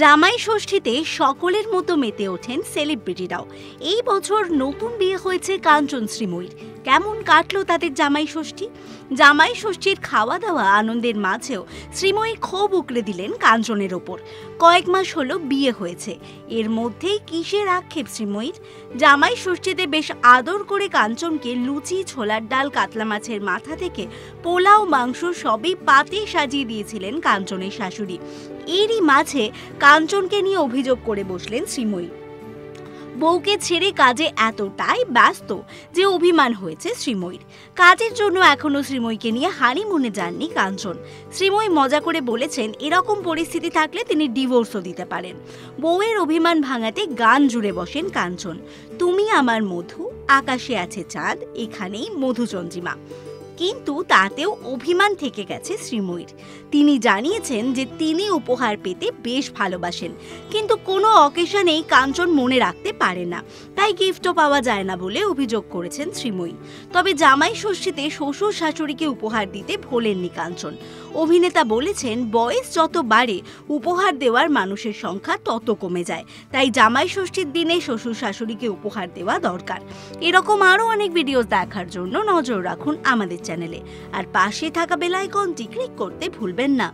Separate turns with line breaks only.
জামাই ষষ্ঠীতে সকলের মতো মেতে ওঠেন সেলিব্রিটিরাও। এই বছর নতুন বিয়ে হয়েছে কাঞ্চন শ্রীময়ীর। কেমন কাটলো তাদের জামাই ষষ্ঠী? জামাই ষষ্ঠীর খাওয়া দাওয়া আনন্দের মাঝেও শ্রীময়ী ক্ষোভ উগরে দিলেন কাঞ্চনের ওপর। কয়েক মাস হলো বিয়ে হয়েছে, এর মধ্যেই কিসের আক্ষেপ শ্রীময়ীর? জামাই ষষ্ঠীতে বেশ আদর করে কাঞ্চনকে লুচি, ছোলার ডাল, কাতলা মাছের মাথা থেকে পোলাও, মাংস সবই পাতে সাজিয়ে দিয়েছিলেন কাঞ্চনের শাশুড়ি। এরই মাঝে কাঞ্চনকে নিয়ে অভিযোগ করে বসলেন শ্রীময়ী। বউকে ছেড়ে কাজে এতটাই ব্যস্ত যে অভিমান হয়েছে শ্রীময়ীর। কাজের জন্য এখনো শ্রীময়ীকে নিয়ে হানিমুনে যাননি কাঞ্চন। শ্রীময়ী মজা করে বলেছেন, এরকম পরিস্থিতি থাকলে তিনি ডিভোর্সও দিতে পারেন। বউয়ের অভিমান ভাঙাতে গান জুড়ে বসেন কাঞ্চন। তুমি আমার মধু, আকাশে আছে চাঁদ, এখানেই মধুচন্দ্রিমা। কিন্তু তাতেও অভিমান থেকে গেছে শ্রীময়ীর। তিনি জানিয়েছেন যে তিনি উপহার পেতে বেশ ভালোবাসেন, কিন্তু কোনো অকেশনেই কাঞ্চন মনে রাখতে পারে না, তাই গিফটও পাওয়া যায় না বলে অভিযোগ করেছেন শ্রীময়ী। তবে জামাই ষষ্ঠীতে শ্বশুর শাশুড়িকে উপহার দিতে ভোলেননি কাঞ্চন। অভিনেতা বলেছেন, বয়স যত বাড়ে উপহার দেওয়ার মানুষের সংখ্যা তত কমে যায়, তাই জামাই ষষ্ঠীর দিনে শ্বশুর শাশুড়িকে উপহার দেওয়া দরকার। এরকম আরও অনেক ভিডিও দেখার জন্য নজর রাখুন আমাদের চ্যানেলে, আর পাশে থাকা বেল আইকনটি ক্লিক করতে ভুলবেন না।